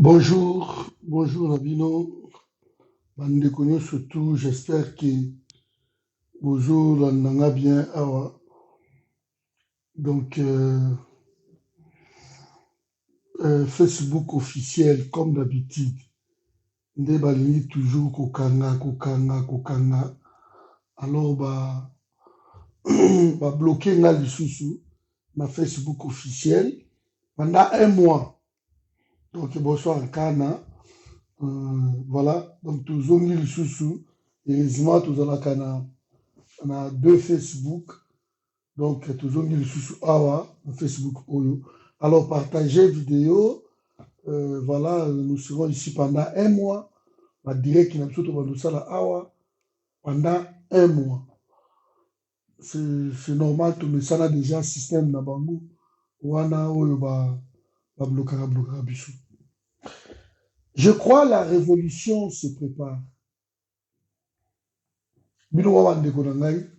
Bonjour, bonjour Nabino, Bandeko surtout, j'espère que bonjour l'annanga bien awa. Donc Facebook officiel comme d'habitude, nde balingi toujours kokanga. Alors ba bloquer nga lisusu na Facebook officiel pendant un mois. Donc bonsoir Kana. Voilà, donc toujours les sous heureusement tous on a deux Facebook, donc toujours les sous awa Facebook oyo. Alors partagez vidéo, voilà, nous serons ici pendant un mois, on dirait qu'il y a tout awa pendant un mois. C'est normal, tout le ça a déjà un système na bango, wana oyo ba bloquera biso. Je crois la révolution se prépare. Bino wa ndeko na ngai,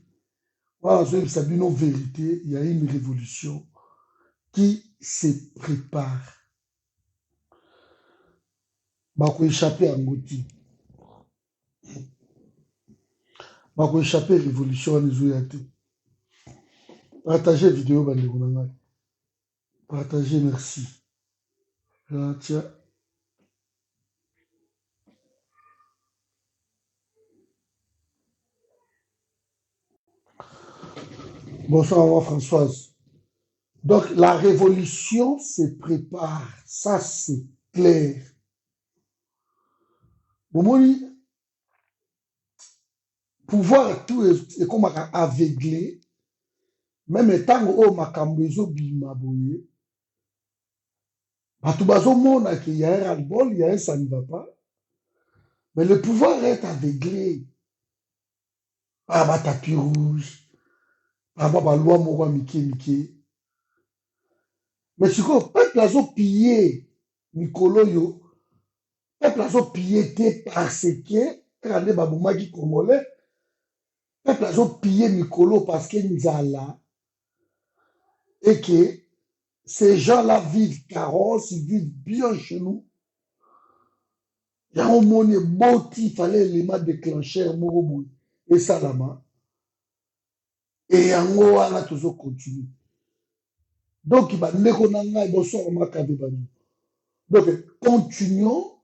voilà, Sabino vérité, il y a une révolution qui se prépare. Bako échapper à Ngoti. Bako échapper à révolution à Nizouyate. Partagez la vidéo, bandeko na ngai. Partagez, merci. Là, tiens. Bonsoir, moi, Françoise. Donc, la révolution se prépare. Ça, c'est clair. Bomoni, pouvoir tout est comme aveuglé. Même étant au makambezo bimaboye. Batubazo mona qu'il y a un ras-le-bol, il y a un ça ne va pas. Mais le pouvoir est aveuglé. Par ma tapis rouge, par ma loi moro mike. Mais si le peuple a pillé Nicolo yo, peuple a pillé parce que quand les babomaki congolais, peuple a pillé Nicolo parce que nous là et que ces gens-là vivent carrosse, ils vivent bien chez nous. Il y a un monnaie boti, il fallait les mettre déclencheur moro et salama. Et en haut, on a toujours continué. Donc, il va donc, continuons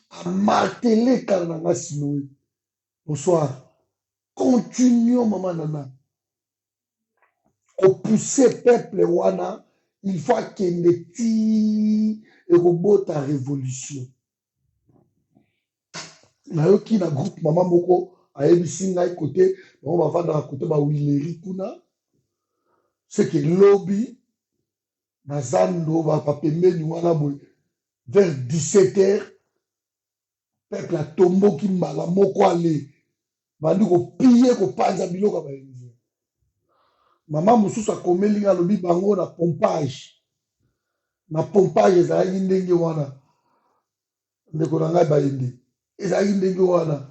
à marteler Kananga Sinoé. Bonsoir. Continuons, maman Nana. Au pousser peuple Wana, il faut qu'il ne tire et robot à révolution. Nayoki na groupe maman moko a ABC na côté, on va vendre à côté ba Willeri kuna. C'est que lobby Nazando va pas pembeni wana vers 17h. Peuple a tombo qui mala moko ale. Bandi ko piller ko panza biloko ba yenzi. Maman mususu akomeli nga lobi bango na pompage. Na pompage ezali ndenge wana. Ndeko na ngai ba yende. Ezali ndenge wana.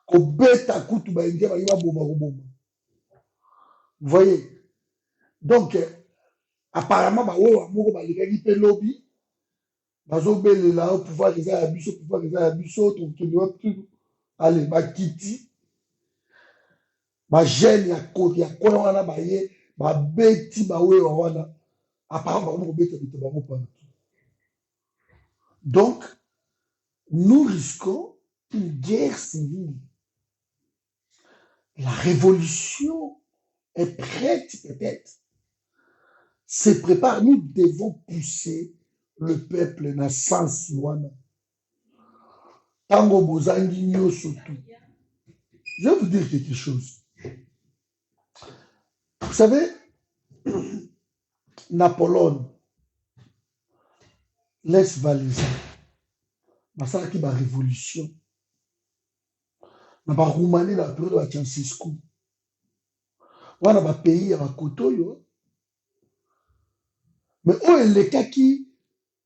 Ko beta kutu ba yende ba yiba boma ko boma. Vous voyez? Donc apparemment ba oyo moko ba likaki pe lobi. Bazobelela au pouvoir eza ya biso, pouvoir eza ya biso, tout. Allez, ba kiti. Ba jeune ya kona wana ba ye, ba beti ba oyo wana. Apparemment ba beta beta ba partout. Donc nous risquons une guerre civile. La révolution est prête peut-être. Se prépare, nous devons pousser le peuple na sens wana. Tango bozangi nyoso tout. Je vais vous dire quelque chose. Vous savez, Napoléon laisse Valaisan. Ça qui va révolution. Na ba Roumanie la période de Ceausescu. Wana ba pays ya Kotoyo. Mais oh le kaki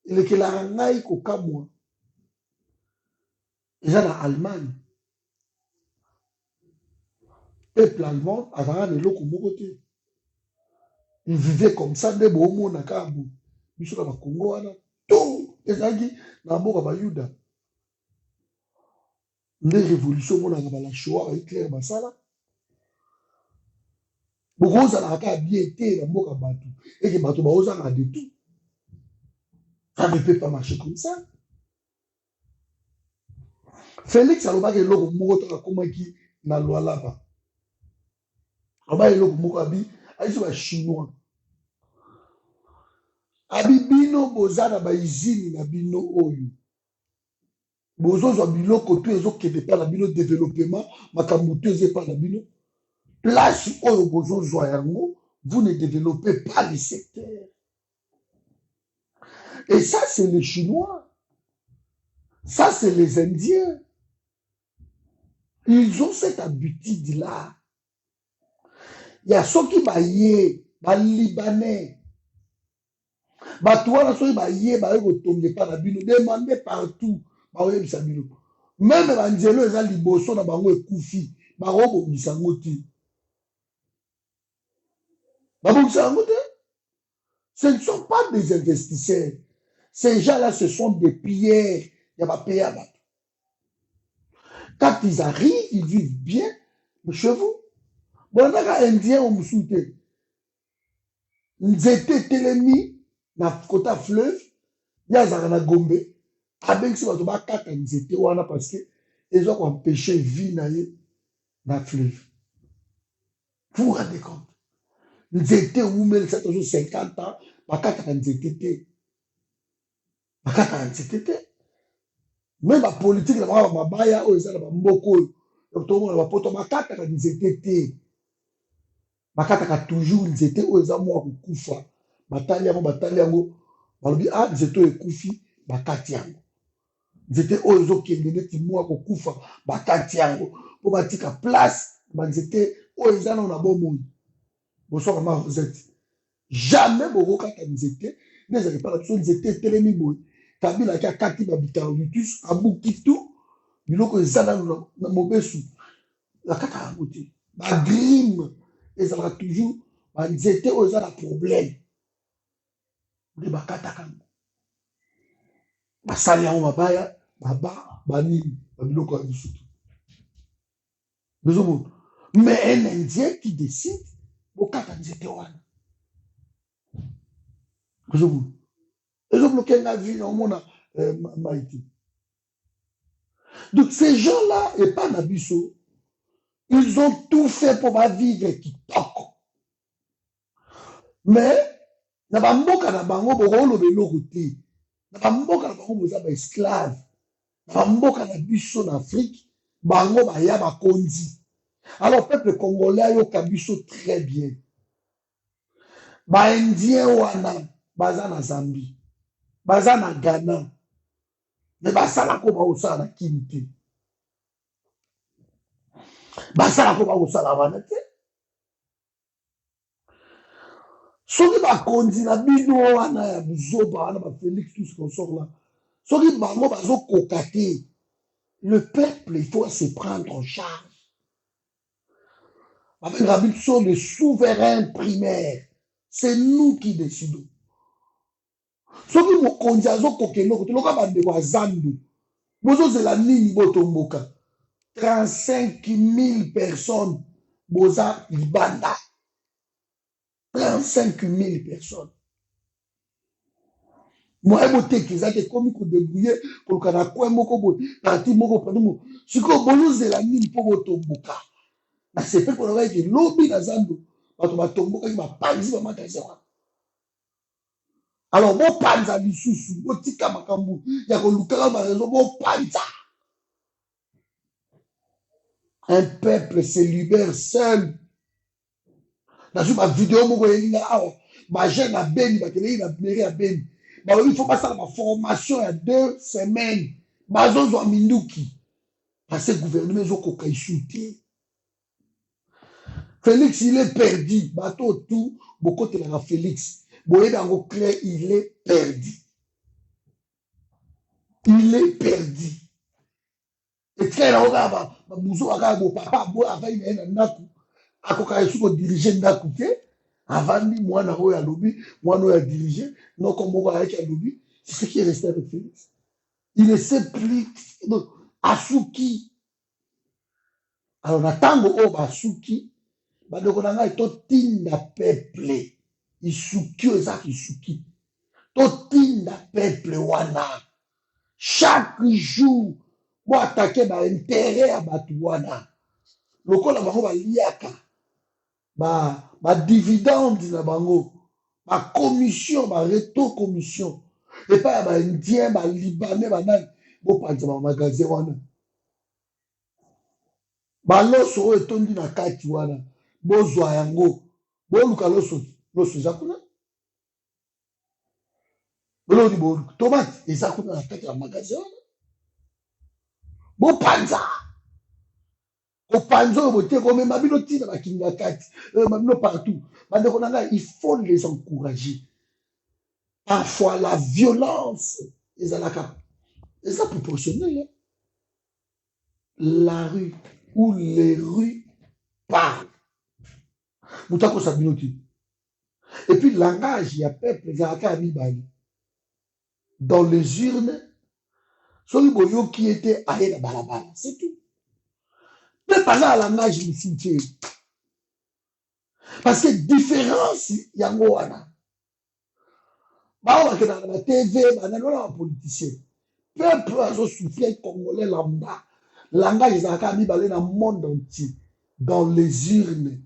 le que la ngai ko kamwa. Déjà en Allemagne. Peuple allemand avant le loko mokote. Ils vivaient comme ça, des beaux mots na kabu. Biso ka Congo wana tout. ezalaki na mboka bayuda nde révolution monaka bala shoah Hitler basala bokozalaka kaka bien te na mboka bato eke bato baozanga de tout. Ça ne peut pas marcher comme ça. Félix alobaki eloko moko to akomaki na Lualaba. Alobaki eloko moko abi ayiso ba chinois. Abi bino boza na ba usine na bino oyo. Bozozwa biloko to ezokende pa na bino développement makambo to ezepa na bino. Place oyo bozozwa yango, vous ne développez pas le secteur. Et ça, c'est les Chinois. Ça, c'est les Indiens. Ils ont cette habitude-là. Il y a ceux qui baillent, les Libanais. Toi, ceux qui baillent, ils pas la bino. Demandez partout. Même Angelo, ils ont liboso na bango ekufi. Barobo bisangoti. Ce ne sont pas des investisseurs. Ces gens-là, ce sont des pierres. Il y a pas payé à battre. Quand ils arrivent, ils vivent bien chez vous. Bon, on a un Indien au Moussouté. Ils étaient télémis dans le côté fleuve. Il y a un Gombe. Avec ce qu'on a quatre, ils étaient parce qu'ils ont empêché la vie dans le fleuve. Vous vous rendez compte? Ils étaient où, mais 50 ans, ils étaient. Même la politique, la mabaya, ils ont mboko. Ils étaient. Bakataka toujours, ils étaient où ils ont kufa. Bataliango. Ils étaient ekufi, bakatiango. Ils étaient où ils ont kufa, bakatiango. Pour batika place, ils étaient où ils ont bon. Bonsoir, maman, vous êtes. Jamais ils étaient. Ils étaient télémis. Kabila qui a kati babitarutus, abukitu, biloko ezala na mobesu. La kata abuti. Ba grim, ezala toujours, ba nzete o ezala problème. De ba kata kango. Ba sali yango mabaya, baba, banini, ba biloko ya bisutu. Mais un Indien qui décide, bo kata nzete wana. Ils ont bloqué la vie au monde Maïti. Donc ces gens-là, et pas Nabiso, ils ont tout fait pour vivre qui toque. Mais, na ba mboka na bango bokolo belokote. Na ba mboka na bango boza ba esclave. Na ba mboka na biso na Afrique, bango ba ya ba konzi. Alors peuple congolais yo kabiso très bien. Ba indien wana baza na Zambie. Baza na Ghana. Mais basala ko ba osala na Kinti. Basala ko ba osala wana te. Soki ba kondi na bino wana ya buzoba wana ba Félix tout ce qu'on sort là. Soki bango bazo kokate. Le peuple il faut se prendre en charge. Avec Rabbi sont les souverains primaires. C'est nous qui décidons. Soki mokonzi azo kokeno ko loka bande kwa Zandu. Bozo zela nini botomboka. 35 000 personnes boza libanda. 35 000 personnes. Moi, je suis dit que je débrouiller pour que je parti moko pardon. Si ko bolo zela nini po botomboka. Na c'est fait pour que lobby na Zandu. Bato batomboka ki ba panzi ba matasa. Alors, bon panza lisusu, bon tika makambu, ya kolukaka ma raison, bon panza. Un peuple se libère seul. Dans une vidéo, moi, ma jeune a béni, ma télé a mairie a béni. Il faut passer à ma formation il y a 2 semaines. Bazo zo minduki. Parce que le gouvernement zo koka shooté. Félix, il est perdu. Bateau tout, beaucoup de la Félix. Boye dans clair, il est perdu. Il est perdu. Et très là, regarde, Bouzo regarde mon papa, avant il est un naku, à quoi il faut diriger naku, avant lui, moi, na roya lobby, moi, no ya diriger, non comme moi avec un lobby, C'est ce qui est resté avec Félix. Il ne sait plus. Asuki. Alors, natango o basuki, bandeko na ngai totinda peuple. Isuki eza isuki. Totinda peuple wana. Chaque jour, bo attaquer ba intérêt ya batu wana. Lokola bango baliaka. Ba dividende na bango. Ba commission, ba reto commission. Et pas ba indien, ba libanais, ba nani. Bo panza ba magasin wana. Baloso oyo etondi na kati wana bozwa yango boluka loso eza kuna bolodi boluka tomate eza kuna na kati ya magasin wana bopanza kopanza oyo botie komema bino ntina bakinga kati bino partout bandeko na ngai il faut les encourager. Parfois la violence ezalaka eza proportionnel. La rue où les rues parlent. Moutako Sabinoti. Et puis, le langage, il y a peuple, dans les urnes, celui qui était à la balabala, c'est tout. Mais pas là, le langage, il cimetière. Parce que différence, il y a un bah, on va dans la TV, on a un politicien. Peuple a soufflé congolais lambda. Langage, il y a dans le monde entier, dans les urnes.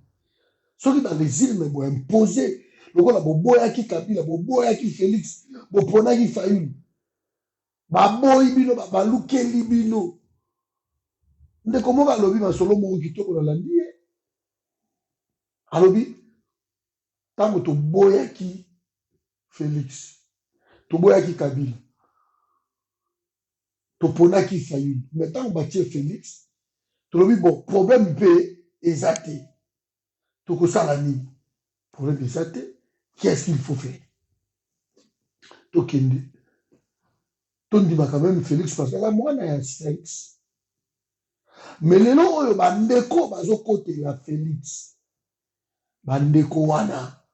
Ceux qui dans les urnes vont imposer. Le gars, boboya qui Kabila, boboya qui Félix, bopona qui Fayoul. Baboy bino, babaluke libino. Nde comment va lobby ma solo mo kito ko la ndie. Alobi, tango to boya qui Félix, to boya qui Kabila, to pona qui Fayoul. Mais tant bâtir Félix, to lobi bon problème P exacté. To ko ça la ni. Problème exacté. Qu'est-ce qu'il faut faire? Tokende. Tondi quand même Félix parce que là, moi, il y a Félix. Mais les noms, bandeko, bazo côté la Félix. Bandeko wana.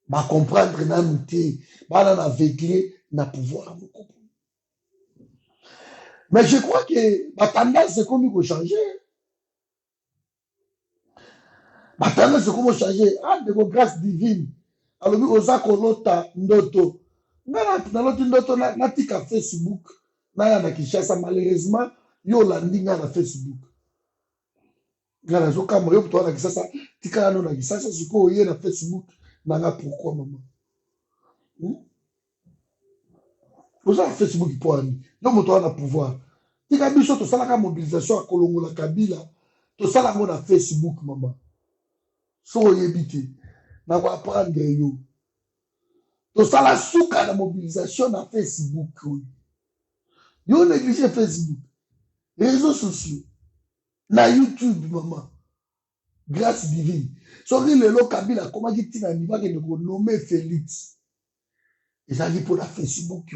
Ba comprendre na muté. Ba na veiller na pouvoir. Mais je crois que la tendance, c'est comme il faut changer. La tendance, c'est comme changer. Ah, de grâce divine. Alors, nous, osa kolota ndoto. Naloti ndoto natika Facebook. Naya na Kinshasa, malheureusement, yo landi nga na Facebook. Nga na zoka moyo puto na Kinshasa, tika no na Kinshasa, siko oye na Facebook. Nanga pourquoi, maman? Osa na Facebook pour ani. Yo moto na pouvoir. Tika biso to salaka mobilisation à Kolongo la Kabila. To salaka na Facebook, maman. So oyebite. Na ko apprendre yo. To sala souka na mobilisation na Facebook. Yo négligé Facebook. Les réseaux sociaux. Na YouTube, maman. Grâce divine. Sorry le lo Kabila, comment dit-il na niveau que nous nommer Félix. Et ça dit pour la Facebook.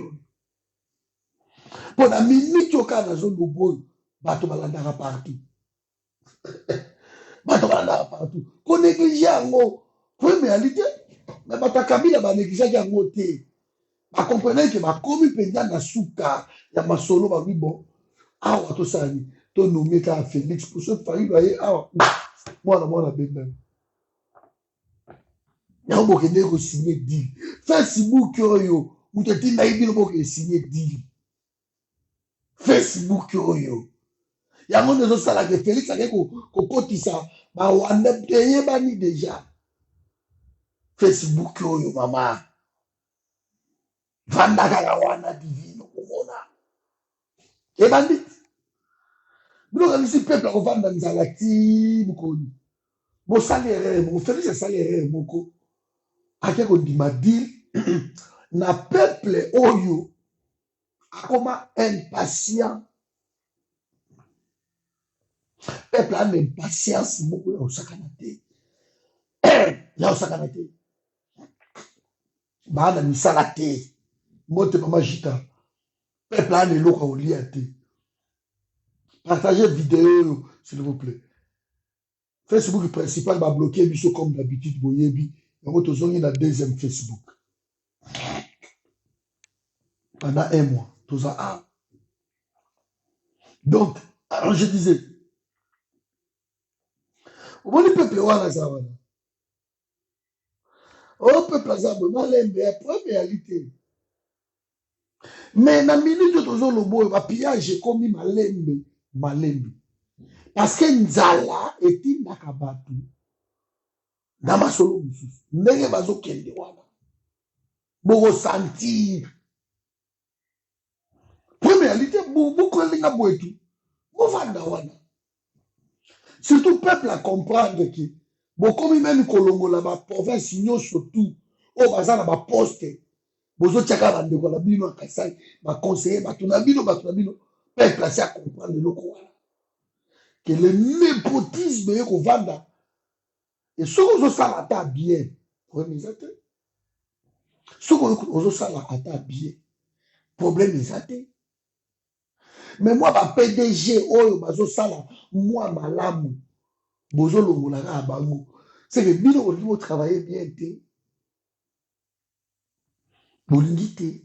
Pour la minute au cas de la zone de boy, bateau balandara partout. Bateau balandara partout. Qu'on néglige en haut. Pour une réalité. Mais bateau Kabila va négliger en haut. Ba comprenez que ma commis pendant na souka, ya ma solo ba oui bon. Ah wa to sali, to nommer ka Félix pour ce failli doyer ah moi na bébé. Ya bo kende ko signer deal. Facebook yo, ou te tinda ibi bo ke signer deal. Facebook yo. Ya mon zo sala que Félix a ko kotisa ba wanda peye bani déjà. Facebook yo mama. Vanda kala wana divino kumona. Et bandit. Nous avons ici peuple à vendre dans la ti mukoni. Mon salaire, mon Félix salaire moko. Ake ko di madil na peuple oyo akoma impatient. Peuple a impatience moko ya osakanate. Ya osakanate. Bana misala te. Mote mama jita. Peuple a ne loka olia te. Partagez vidéo, s'il vous plaît. Facebook principal va bloquer biso comme d'habitude boyebi. Donc, tu as la deuxième Facebook. pendant un mois. Tout ça. Ah. Donc, alors je disais, au le peuple wana ça wana. Au peuple ça malembe après réalité. Mais na minute tozo lobo ba pillage comme malembe, malembe. Parce que nzala etindaka bato na masolo mosusu. Ndenge bazokende wana. Boko sentir. Première réalité, beaucoup linga boetu. Bovanda wana. Surtout peuple à comprendre que beaucoup même kolongola ba province surtout au bazar na ba poste bozo tchaka bandeko na bino akasai ba conseiller ba tuna bino peuple à comprendre le quoi que le népotisme est ko vanda et ce que ça ata bien problème est ce que ça ata bien problème est mais moi ba PDG oyo bazo sala moi malamu bozo longola ka bango c'est que bino vous travailler bien té bolingi té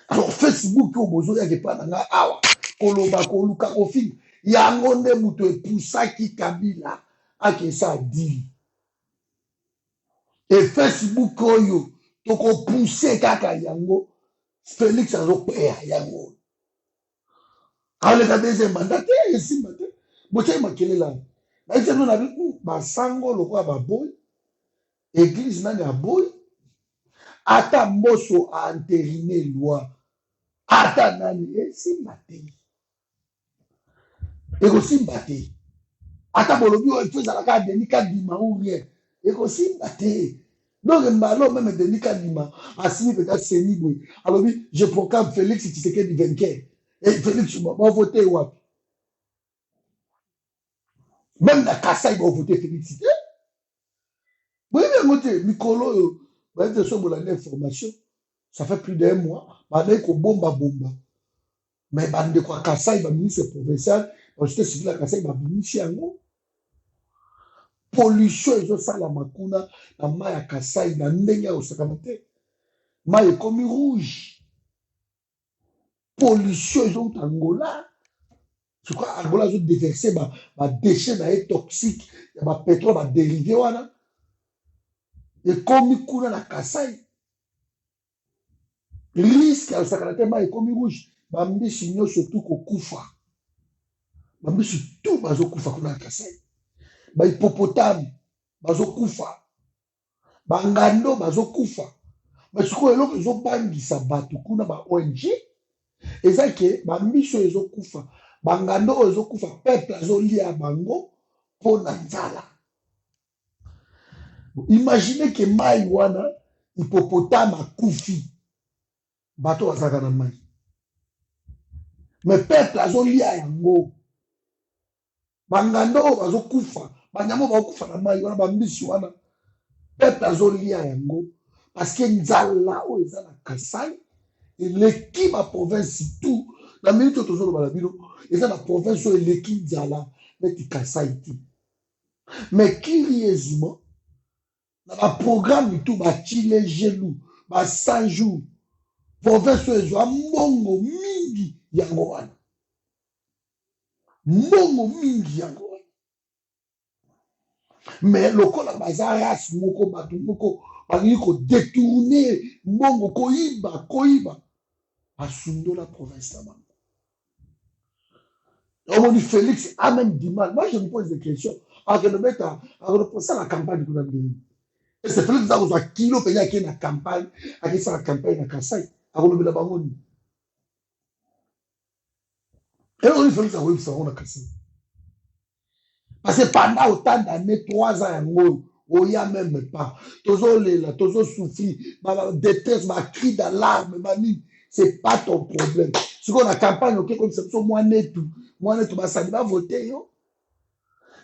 alors Facebook oyo bozo ya ke pa na awa koloba koluka kofini yango nde muto epusaki Kabila akesa dili et Facebook oyo tokopuse kaka yango Félix azopeya yango aleka deuxième mandat te esimba te botyai makelela naiti no nabi basango lokola baboyi église nani aboyi ata mboso aenterine loi ata nani esimba te ekosimba te ata bolobi oyo efezalaka Denis Kadima ou rien ekosimba te donc mbalo même Denis Kadima asimi peut-être seni boye alobi je proclame Félix Tshisekedi vainqueur et Félix voté wapi même na Kasai voté Félix te boyebi yango te mikolo oyo bayete so bolanda information ça fait plus d'un mois bandai kobomba mais bandeko ya Kasai baministre provincial société civile ya Kasai babimisi yango pollution ezosalama kuna na mai ya Kasai na ndenge ya kosakana te mai ekomi rouge pollution ezouta Angola je crois Angola azodeverse badéchet na ye toxique ya bapétrole badérivé wana ekomi kuna na Kasai risque ya kosakana te mai ekomi rouge bambisi nyonso tu kokufa bambisi tu bazokufa kuna na Kasai bahippopotame bazokufa bangando bazokufa mais sikoyo eloko ezobangisa bato kuna ba ONG eza ke bamiso ezokufa bangando oyo ezokufa peuple azolia bango mpo na nzala imagine ke mai wana hippopotame akufi bato bazalaka na mai mais peuple azolia yango bangando oyo bazokufa banyama bakokufa na mai wana bambisi wana peuple azolia yango parce que nzala oyo eza na Kasai eleki baprovince tout na minute oyo tozoloba na bino eza na province oyo eleki nzala neti Kasai ti mais curieusement na baprogramme tout bacile gelu ba 100 jours province oyo ezwa mbongo mingi yango wana mbongo mingi yango wana mais lokola baza race moko bato moko balingi kodetourne mbongo koyiba basundola province na bango omoni Félix a même du mal moi je me pose des questions akendobeta la campagne kuna ndeni ese Félix aza kozwa kilo mpenye ake na campagne akesala campagne na Kasai akolobela bango nini elokoni Félix akoyebisa bango na Kasai parce que pendant autant d'années 3 ans yango oya même pas tozolela tozosouffrir détresse cri d'alarme banini c'est pas ton problème sikoyo na campagne okekomisa biso mwanetu basali bavote yo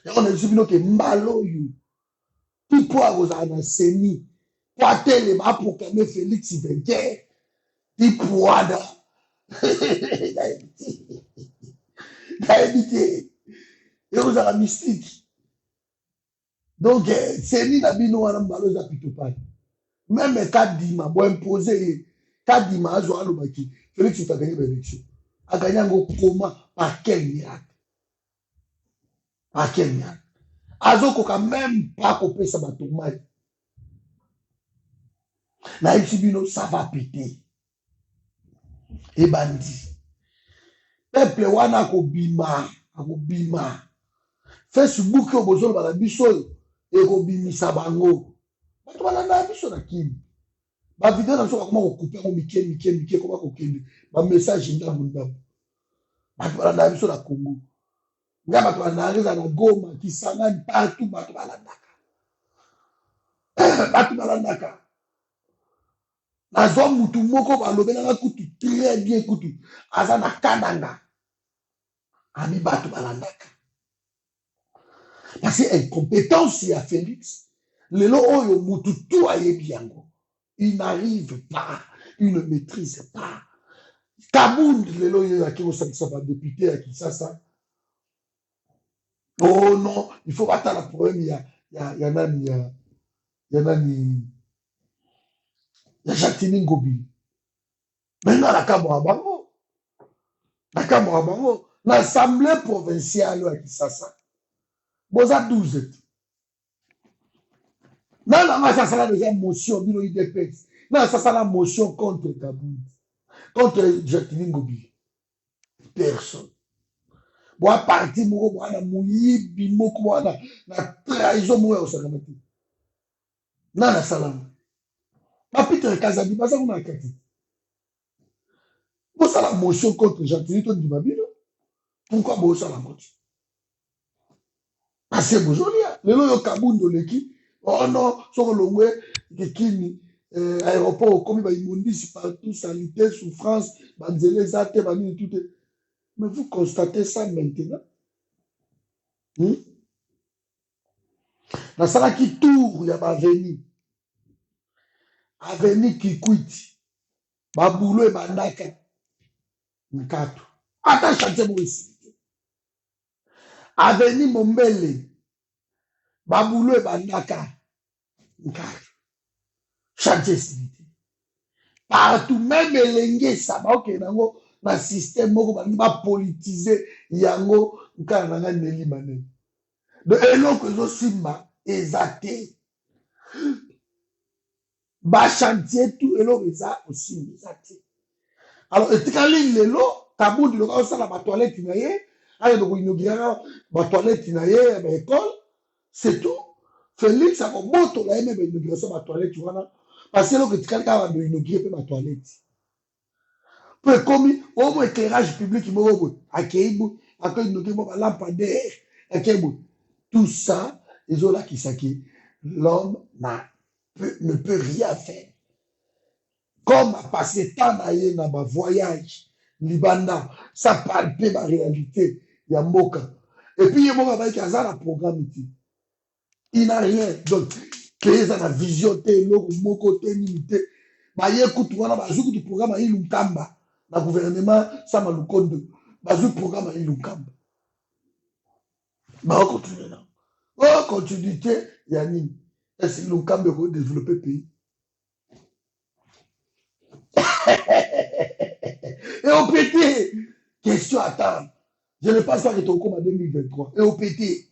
yango na biso bino ke mbala oyo ti mpo akozala na seni po atelema aproclame Félix vainqueur ti mpo wana nayebi te ekozala mystique donc seni na bino wana mbala eza pitopane même Kadima boimpose ye Kadima azwa alobaki Félix il a gagné l'élection. A gagné comment? Par quel miracle? Par quel miracle? Azoko quand même pas coupé sa batoumai. Na Ibino, ça va péter. Et bandit. Peuple wana akobima. Facebook yo bozolo bala biso ekobimisa bango. Bato balanda biso na kimi. Ba vidéo na biso bakoma kokupe ko mike koma kokende. Ba message ndambo. Bato balanda biso na Congo. Nga bato balanda na Goma, Kisangani, partout bato balandaka. Bato balandaka. Nazo mutu moko balobelanga kutu très bien kutu. Aza na kananga. Ami bato balandaka. Parce que incompétence ya Félix, lelo oyo mutu tout ayebi yango. Il n'arrive pas, il ne maîtrise pas. Kabound lelo yo ya kiko sakisa ba député ya Kisasa. Oh non, il faut pas la problème ya nani ya Jacqueline Ngobi. Maintenant la kamwa bango. La kamwa bango, l'assemblée provinciale ya Kisasa. Boza 12. Non, ça sera déjà motion, bino IDPS. Non, ça sera motion contre Kabound. Contre Jacqueline Ngobi. Personne. Moi, parti, moi, na mouyibi, moi, na trahison, moi, au Salamati. Non, na salam. Ma Peter Kazadi, pas ça, on a kati. Moi, ça la motion contre Jacqueline Ngobi. Pourquoi moi, ça la motion? Parce que bonjour, les loyaux Kabound de l'équipe. Oh non, sur le way, Kini, aéroport, comme il va immondice partout, sanitaire, souffrance, banzele, zate, banine, tout. Mais vous constatez ça maintenant. Dans ça qui tourne, il y a Aveni. Aveni qui quitte. Baboulou et Bandaka. Nkato. Attends, chantez moi ici. Aveni Mombele. Baboulou et Bandaka. Nkato. Chantez ici. Partout, même Elengue, ça va, ok, nango, na système, moko, ba politiser, yango, nka, nanga, neli, mané. Donc, eloko, zo, simba, ezate. Ba chantier, tout, eloko, eza, aussi, ezate. Alors, etikali, lelo, Kabound, le gars, ça, la, ma toilette, inaye, aye, donc, inaugurera, ma toilette, inaye, ma école, c'est tout. Félix, a comme moto, la, même, inauguration, ma toilette, tu vois, là. Parce que là, etikali, quand on a inauguré, ma toilette. Peu comme au moins éclairage public, il m'a dit, lampadaire, tout ça, ils ont là qui s'acquit. L'homme ne peut rien faire. Comme à passer tant d'ailleurs dans ma voyage, Libanda, ça palpe ma réalité, il y a Moka. Et puis il y a Moka avec un programme. Il n'a rien. Donc, créer ça, la vision, mon côté, limité. Ma écoute, voilà, ma joue du programme, il y a le gouvernement, ça m'a le compte. Le programme, il y a on continue là. Oh, continuité, Yannick. Est-ce que l'Unkamba veut développer le pays? Et au PT, question à table. Je ne pense pas que tu es en 2023. Et au PT,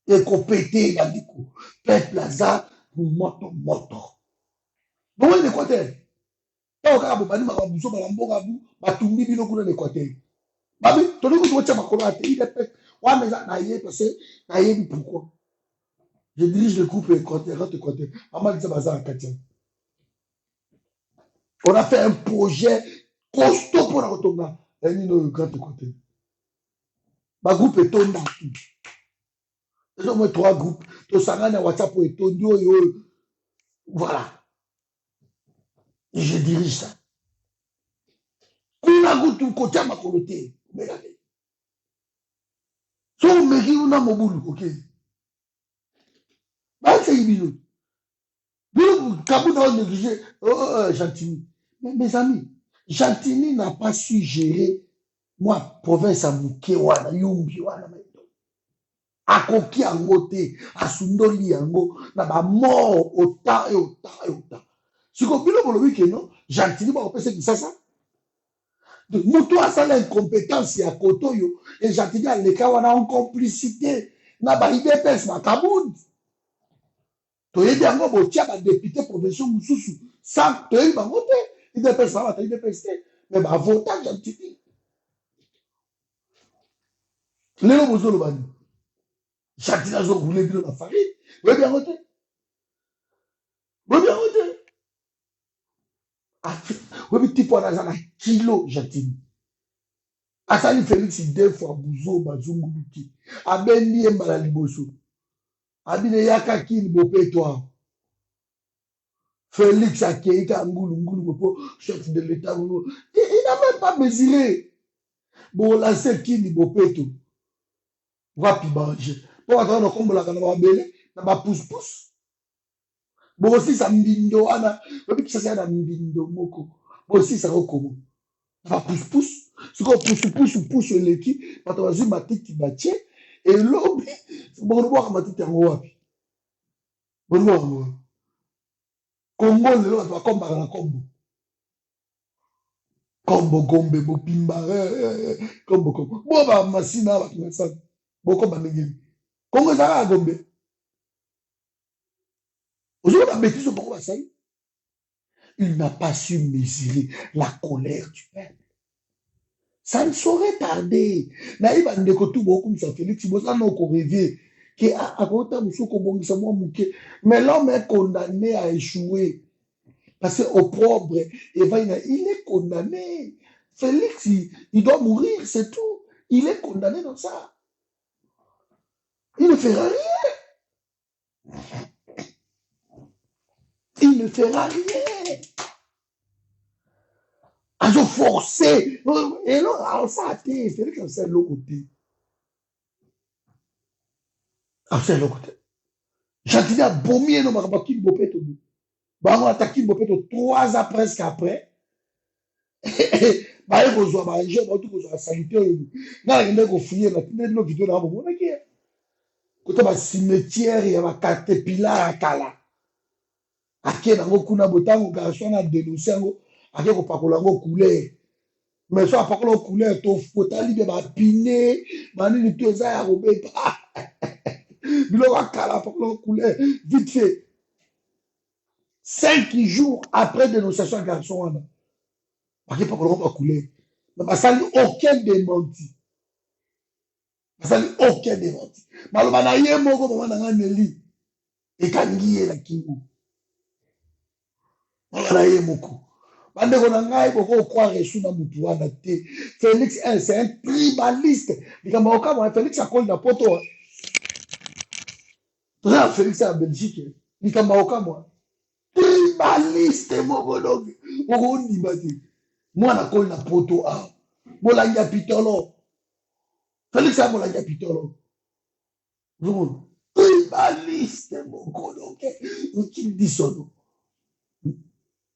et qu'au PT, il y a dit quoi? Peuple Plaza, moto. Bon, il est quoi? Tant que vous avez dit que vous avez dit que vous avez dit Babi, tu dis que tu vas te il est fait. Ouais, mais ça y est, pourquoi? Je dirige le groupe Équateur. Maman dit ça à Katia. On a fait un projet costaud pour la retourner. Et nous, le grand côté. Ma groupe est tombé dans tout. Ils ont moins 3 groupes. Tu sais, WhatsApp est tombé. Voilà. Et je dirige ça. Kuna gutu kocha makolote. Regardez. So meki una mobulu, ok. Bah c'est ibino. Bilo Kabound a négligé. Gentini. Mais mes amis, Gentini n'a pas su gérer moi province à Mukewana, Yumbi wana maito. Akoki angote, asundoli yango na ba mort autant. Siko bilo bolobi ke non, Gentini ba opese ki ça. Mutu asala incompétence ya kotoyo et j'attendais à l'écart on a en complicité na ba IDPS makaboud toyebi yango botia ba député provinciaux mususu sans toyebi bango te IDPS ba ta IDPS te mais ba votage antiti lelo bozolo bani j'attendais zo rouler bilo na farine oyebi yango te oyebi yango te oyebi tipo wana na kilo j'attendais asali Félix 2 fois buzo bazunguluki abendi ye mbala liboso abine yaka kini bopeto Félix Akeika Ngoulou chef de l'État. Il n'a même pas mesuré. Bon, là, c'est qui ni bopeto. Wapi manger. Pour attendre comme la canne belle, na ba pousse. Bon aussi ça mbindo ana, depuis que ça c'est na mbindo moko. Bon aussi ça recomo. Va pousse. Ce qu'on pousse l'équipe, parce que ma tête batie et l'homme bon voir ma tête en wapi. Bon voir. Congo lelo va kombaka na kombo. Kombo gombe bopimba kombo kombo. Bo ba masina ba tunasa. Boko ba ngeli. Congo za gombe. Aujourd'hui la bêtise boko ba sai. Il n'a pas su mesurer la colère du peuple. Ça ne saurait tarder. Naïba ndeko tout beaucoup ça Félix Bosa no ko rêver que à côté muso ko bongisa moi muke. Mais l'homme est condamné à échouer. Parce qu'au propre, il est condamné. Félix, il doit mourir, c'est tout. Il est condamné dans ça. Il ne fera rien. Il ne fera rien. Alors forcé. Et là, alors ça a été, Félix, c'est l'autre côté. C'est l'autre côté. J'ai dit à Bomier, non, Marabaki, il bopé tout. On a attaqué Bopeto 3 ans presque après. Bah, il faut manger, il faut salutaire. Il y a des fouiller, il y a des vidéos dans le monde. Quand il y a un cimetière, il y a un caterpillar à Kala. Aké na ngo kuna botango garçon na dénoncer ngo aké ko pakola ngo couleur. Mais so pakola couleur to fotali be ba piné, mani ni to za ya robeta. Bilo ka Kala pakola couleur vite fait. 5 jours après dénonciation garçon, on n'a pas coulé. Mais ça n'a aucun démenti. Ça n'a aucun démenti. Mais le banaye moko mama na ngeli et kangiye la kingu. Banaye moko. Bande ko na ngai ko croire sous na mutu wana te. Félix c'est un tribaliste. Likamba okama Félix akoli na poto. Là Félix en Belgique. Likamba okama. Tribaliste moko donc. Moko ndimati. Moi na koli na poto a. Molanga pitolo. Félix a molanga pitolo. Vous tribaliste moko donc. Qui dit son.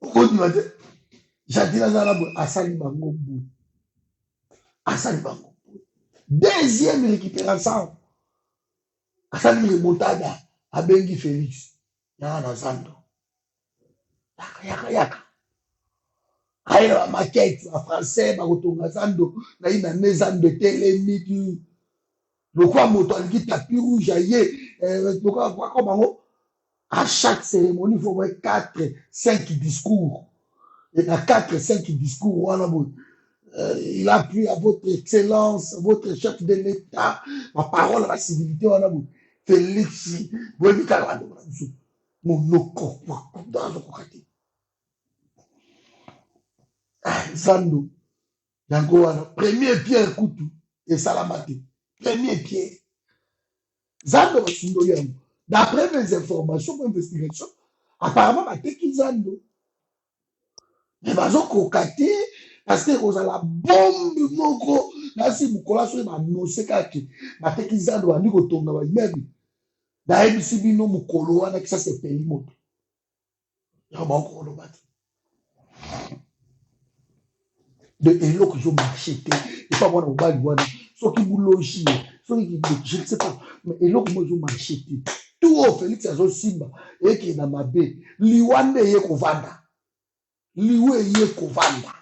Moko ndimati. Jadila zala asali bango bu. Asali bango. Deuxième récupération. Asali remontada a bengi Félix. Yana Zando. Yaka. Aïe, maquette, en français, barotonga Zando, na ina nezando télémique. Le quoi moto qui tapis rouge aïe, quoi comme à chaque cérémonie, il faut avoir 4-5 discours. Et dans 4-5 discours, il a plu à votre excellence, votre chef de l'État, ma parole à la civilité, Félix, vous avez dit mon corps, dans le côté. Zando, yango wana, premier pierre kutu, et salamate, premier pierre. Zando basundo yango. D'après mes informations, mes investigations, apparemment, bateki Zando. Mais bazo kokate, parce que la bombe moko, là si mukola so ba annoncer kaki, bateki Zando andi kotonga ba immeuble. Da ebisi bino mukolo wana que ça c'est pays moto. Ya ba ko lo bati. De hello que je marché, et pas moi au bas du wana. Ce qui vous logie, ce qui je ne sais pas, mais hello que moi je marché. Tout au Félix azo simba, et qui na mabe, liwande ye kovanda. Liwe ye kovanda.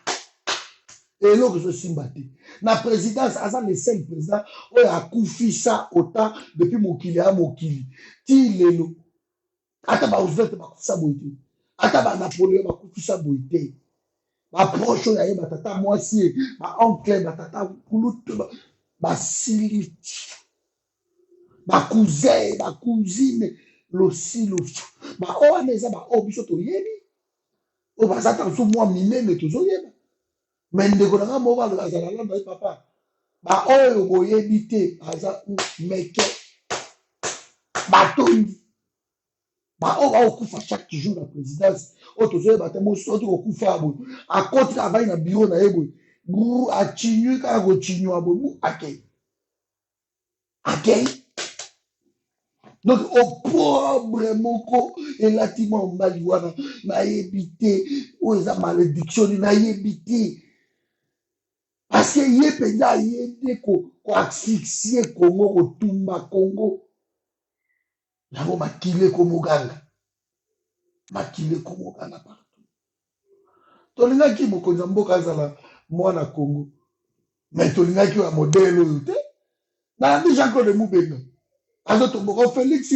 Et là, je suis battu. La présidence, c'est le seul président qui a couffé ça autant depuis Mokili à Mokili. Ti lelo. Ata ba Roosevelt ba couffé ça boité. Ata ba Napoléon ba couffé ça boité. Ba proche ya ye ba tata mwasi, ba oncle ba tata kulutu ba sili. Ba cousin, ba cousine, losi losi. Ba o aneza ba o biso to yebi. O ba zata so mwa minene to zo yeba. Mais ndeko na nga moko azala landa ye papa. Ba oyo boyebi te aza meke batondi. Ba oyo baokufa chaque jour na présidence. Oyo tozoyeba te mosoki kokufa boye. Akoti kaka vai na bureau na ye boye. Buru achinywi kaka kochinywa boye. Mu akei. Akei. Donc opprobre moko elati mwa mobali wana nayebi te oyo eza malédiction nayebi te. Parce que ye penza yende ko asphyxier Congo kotumba Congo. Yango makile ko muganga. Makile ko muganga partout. Tolingaki mokonzi mboka azala mwana Congo. Mais tolingaki wa modèle oyo te. Na ndi Jean-Claude Moubenga. Azo tomboko Félix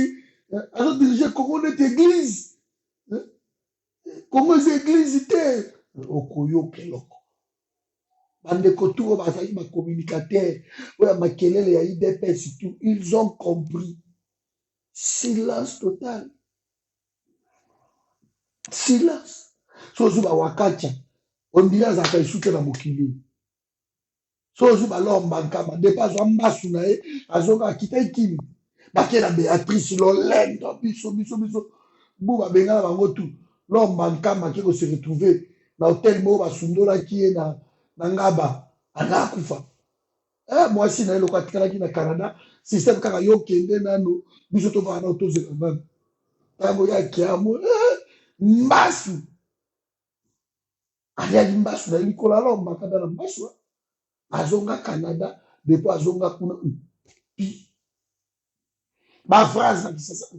azo diriger Congo net église. Congo c'est église te. Okoyo keloko. Bandeko tout bazali ma communicateur oya makelele ya IDPS tout ils ont compris. Silence total. Silence. Sozu ba wakacha. On dirait azaka isuke na mokili. Sozu ba lomba nkama dépasse ambasu na ye azoka kita ikini. Bakela Béatrice Lolendo biso. Buba bengala bango tout. Lomba nkama ki ko se retrouver na hôtel mo ba sundola ki ye na ngaba anakufa. Moi si na eloko atikalaki na Canada système kaka yo kende nano biso to ba na autozela nano. Tango ya kiamo mbasu aliali mbasu na likola lomba kada na mbasu azonga Canada depuis azonga kuna pi ba phrase na kisasa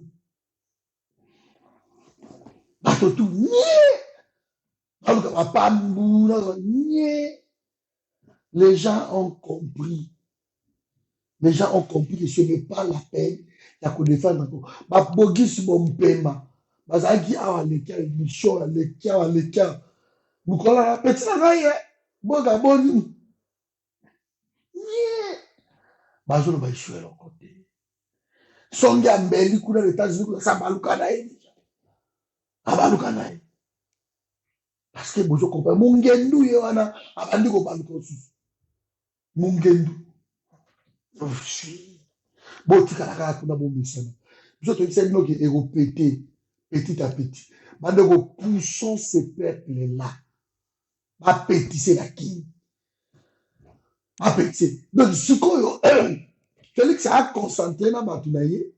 bato tu nie baluka bapambu na nie. Les gens ont compris. Les gens ont compris que ce n'est pas la peine de défendre encore. Babogis Bompema. Bazaki awa leka mission leka. Bukola petit na ye. Boga boni. Nie. Bazolo ba ishwe lo côté. Songi ambeli kuna les États-Unis ça baluka na ye. Abaluka na ye. Parce que bozo comprendre mungendu ye wana abandi ko baluka osusu. Mungendu. Botika la kaka kuna bomisana. Biso to kisa bino ke pété petit à petit. Bandeko poussons ces peuples là. Ba pétisser la qui. Ba pétisser. Donc sikoyo Félix a concentré na matunaye.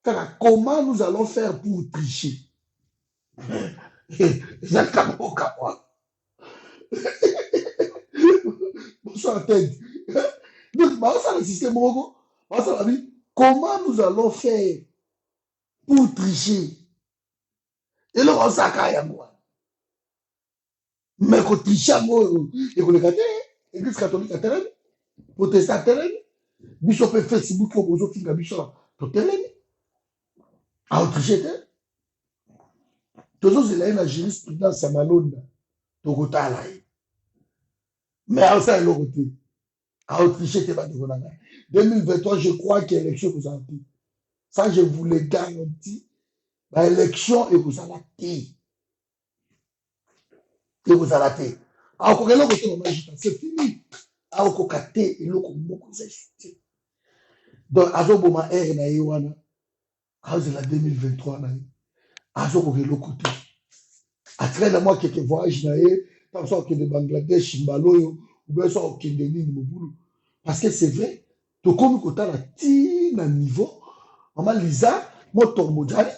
Kaka comment nous allons faire pour tricher? Zaka boka moi. Bonsoir tête. Donc, ça le système Morogo, ça la vie. Comment nous allons faire pour tricher? Et là, on s'accaille à moi. Mais quand tricher à moi, et qu'on est l'église catholique à terrain, protestant à terrain, bishop Facebook, on pose au film à bishop à terrain, à tricher terrain. Toujours, il a une jurisprudence à Malonda, Togota là. Mais à ça, il a côté. À tricher, t'es pas de 2023, je crois qu'il y a élection vous avez. Ça, je vous le garantis. L'élection et vous allez et vous allez. Alors, c'est fini. Alors, et donc, Azoboma R na Iwana, Azo la 2023 na Azoboma le côté. À travers moi qui voyage na comme ça que de Bangladesh, Mbaloyo, ou bien ça au Kendeni, Mobulu. Parce que c'est vrai, to comme kota la ti na niveau, maman Lisa, moi Tormodjali,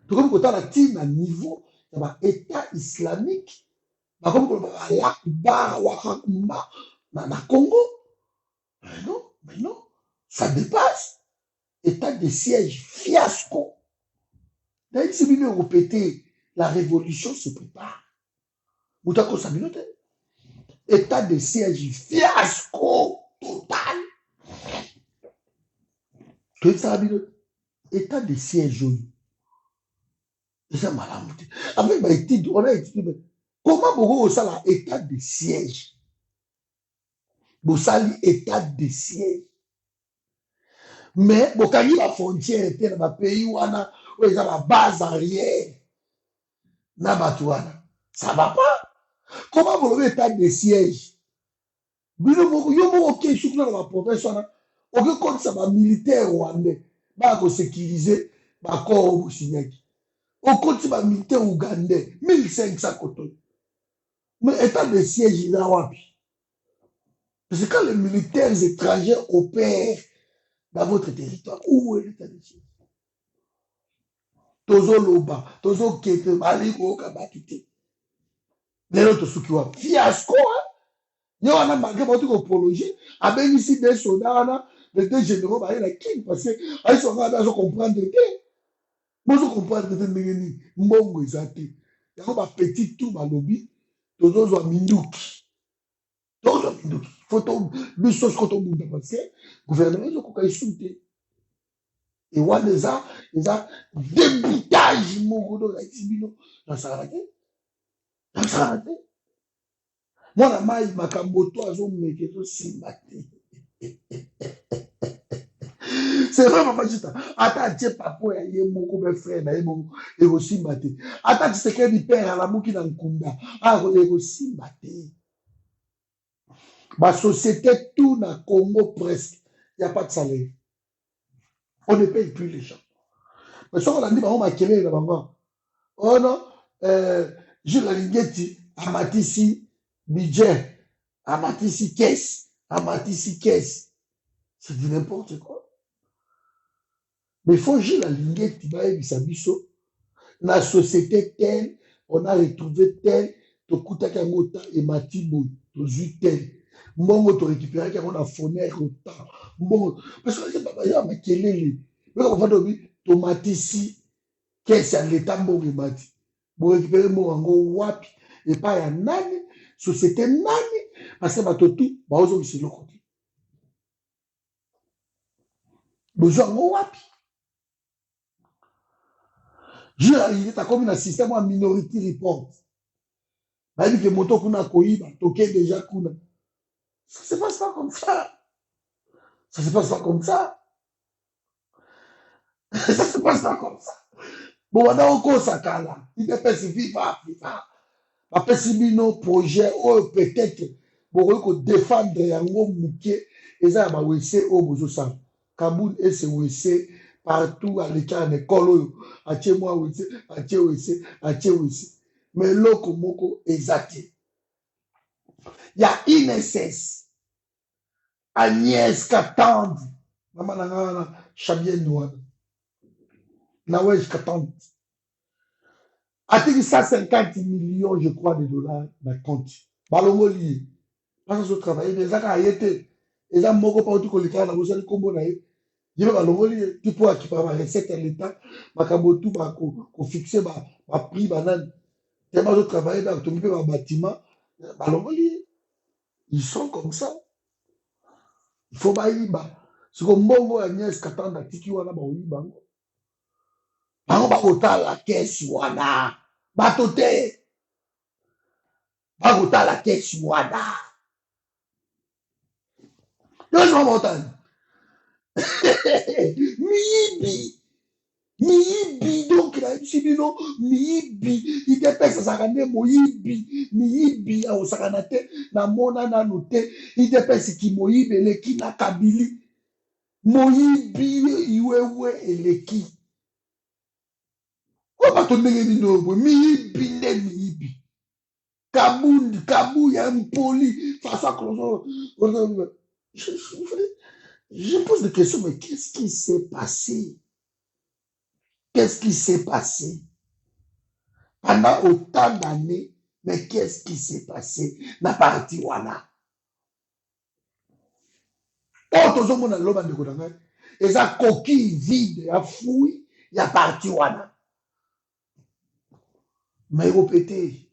to comme kota la ti na niveau, il y a État islamique, bah comme la Kuba, Wakakumba, na Congo. Mais non, ça dépasse. État de siège, fiasco. D'ailleurs, si vous répétez, la révolution se prépare. Moutako Sabinote. état de siège, fiasco total. Que ça veut dire état de siège. C'est malade. Avec ma étude, on a étudié comment beaucoup ça là état de siège. Vous savez état de siège. Mais quand il y a la frontière était dans le pays où on a la base arrière. Ça va pas. Comment vous avez état de siège? Vous avez OK dans la province, OK contre ça militaire rwandais, va sécuriser ba corps au Signaki. Au compte ça militaire ougandais, 1500 coton. Mais état de siège il a wapi? Parce que quand les militaires étrangers opèrent dans votre territoire, où est l'état de siège? Tozo loba, tozo kete, maliko kabakite. Lelo tosukiwa fiasco. Yo wana malgré votre apologie, avec ici des soldats, les deux généraux, la king, parce que ils sont là à comprendre que moi je comprends que c'est mbongo ezate. Yango ba petit tout ba lobby, tozo zo minduki. Tozo minduki. Photo biso koto bunda parce que gouvernement zo koka isute. Et wana eza débutage moko do la tibino na sarate. Na sarate. Mwana mai makambo to azomeke tosimba te. C'est vraiment pas juste. Ata tie papo ya ye moko be frère na ye moko ekosimba te. Ata Tshisekedi père ala muki na nkunda ekosimba te. Ma société tout na Congo presque, il n'y a pas de salaire. On ne paye plus les gens. Mais ce qu'on a dit, on m'a créé là-bas. Oh non, Jules Alingeti, Amatisi budget, Amatisi caisse, Amatisi caisse. C'est du n'importe quoi. Mais il faut Jules Alingeti, Bisabiso, la société telle, on a retrouvé telle, Tokuta Kangota et Matibo, Tozu tel. Mbongo to récupérer quand on a fourni autant. Mbongo, parce que c'est pas bien, mais quel est le. Mais on va donner tomatisi, qu'est-ce que l'état mbongo mati. Pour récupérer mbongo wapi, et pas ya nani, société nani, parce que batotu, ba ozo qui se le côté. Besoin ngo wapi. Je il a comme un système en minority report. Bah dit que moto kuna koiba, toke déjà kuna. Ça se passe pas comme ça. Ça se passe pas comme ça. Ça se passe pas comme ça. Bon, on a encore ça là. Il ne peut pas vivre, vivre. Après, si bino projet, oh, peut-être, bon, on défendre yango mouké, et ça, bah, oui, c'est au bout ça. Kaboul et c'est oui, c'est partout à l'école, à l'école, à chez moi, oui, à chez oui, à chez oui. Mais l'autre, moko, exact. Il y a INSS, Agnès Katandi, maman, nana, Chabien Noir. Nawaj Katandi. A-t-il 150 millions, je crois, de dollars dans le compte. Balongo lié. Parce que je travaille, les gens qui ont été, les gens qui ont été collés dans le combo, il y a balongo lié. Tu peux acquérir ma recette à l'État, ma kabotou, ma fixer ma prix, banane. Tellement je travaille dans le bâtiment, balongo lié. Ils sont comme ça. Il faut pas y aller. C'est comme Bongo Agnès Katanda, Tiki Wana, Baoui Bango. Bango Bakota la caisse Wana. Batote. Bakota la caisse Wana. Deux ans montagne. Miibi. Miibi. Donc, il a dit, non, Miibi. Il dépêche sa sarane, Moibi. Miibi, au saranate, na mona na note. Il dépêche qui Moibi, le qui na kabili. Moibi, iwewe, eleki. On va tomber les minots, Miibi, ne Miibi. Kabou, il y a un poli. Face à je pose des questions, mais qu'est-ce qui s'est passé? Qu'est-ce qui s'est passé? Pendant autant d'années, mais qu'est-ce qui s'est passé? Na partie wana. Oh, tout le monde a l'homme de Kodanga. Et ça, coquille vide, il a fouille, il y a partie wana. Mais répétez.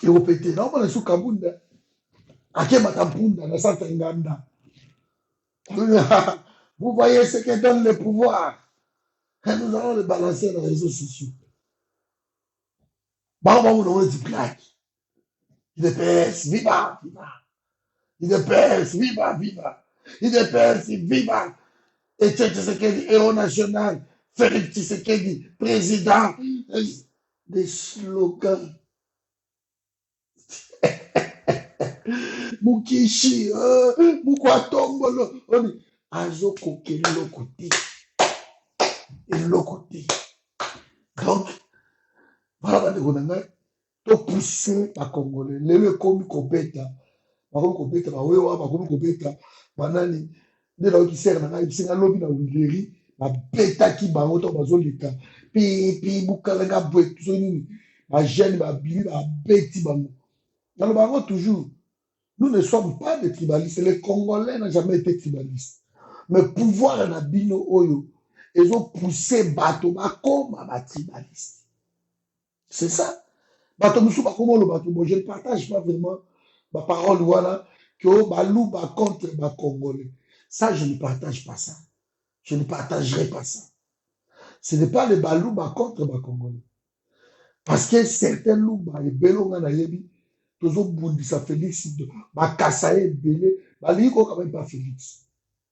Et au pété, non, on est sous Kabunda. Ake Matampunda, na Santa Nganda. Vous voyez ce qui donne le pouvoir. Et nous allons le balancer dans les réseaux sociaux. Bah, on dit blague. Il est PS, viva, viva. Il est PS, viva, viva. Il est PS, viva. Et Tshisekedi, héros national. Félix Tshisekedi, président. Des slogans. Mukishi, Mukwatombo, Azoko, Kelokoti. Elokoti. Donc, voilà, to pousser les Congolais. Les comme Kobeta. Bakomi Kobeta, Bawewa, Bakomi Kobeta. Banani. Nde na qui sert na ici na lobby na Wileri. Ba beta ki bango to bazoleka. Pi bukalenga bwe tout nini. Ba jeune ba bili ba beti bango. Dans le bango toujours. Nous ne sommes pas des tribalistes. Les Congolais n'ont jamais été tribalistes. Mais pouvoir na bino oyo, ils ont poussé bateau comme un tribaliste. C'est ça. Bateau moussou ba comme le bateau. Bon, je ne partage pas vraiment ma parole voilà que balou ba contre ba Congolais. Ça, je ne partage pas ça. Je ne partagerai pas ça. Ce n'est pas le balou ba contre ba Congolais. Parce que certains loups, les belonga na yebi, tous ont bondi sa Félix, ba kasaye belé, ba liko quand même pas Félix.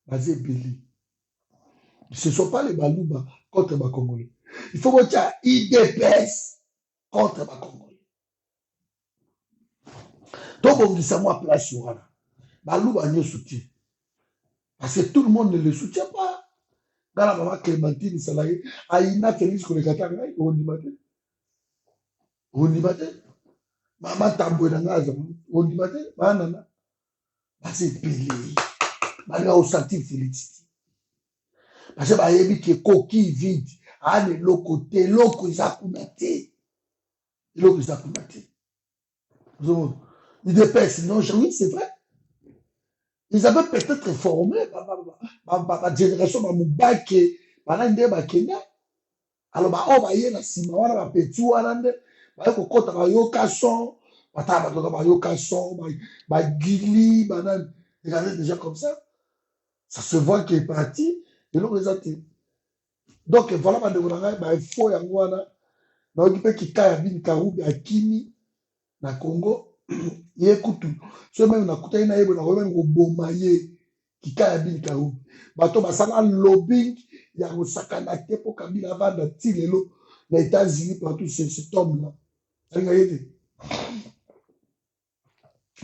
Basé belé. Ce ne sont pas les balouba contre les Congolais. Il faut que tu aies IDPS contre les Congolais. Donc, on dit ça, moi, place sur là. Balouba ne soutient. Parce que tout le monde ne le soutient pas. Dans la maman Clémentine, Salaye, Aïna Félix, qu'on est cataracte, on dit matin. On dit matin. Maman Tamboué Nangaza, on dit matin. Banana. Basé belé. Malgré au senti Félix. Parce que bayebi qui est coquille vide, à l'autre côté, l'autre ils a combattu. L'autre ils a combattu. Ils dépassent, non, oui, c'est vrai. Ils avaient peut-être formé ma génération, ma moubake, ma nande ma Kenya. Alors, on va y aller, si ma wana ma petit wanande, ma yoko kota ma yoka son, ma ta ma yoka son, ma gili, ma nan, regardez déjà comme ça. Ça se voit qu'il est parti, et l'autre les a tirés. Donc voilà il faut yangwana na okipe kikaya bin karubi akimi na Congo ye kutu so même na kutai na yebo na même ko bomaye kikaya bin karubi bato basala lobbying ya ko sakana te po kabila vanda tilelo na États-Unis partout cet homme là nga yete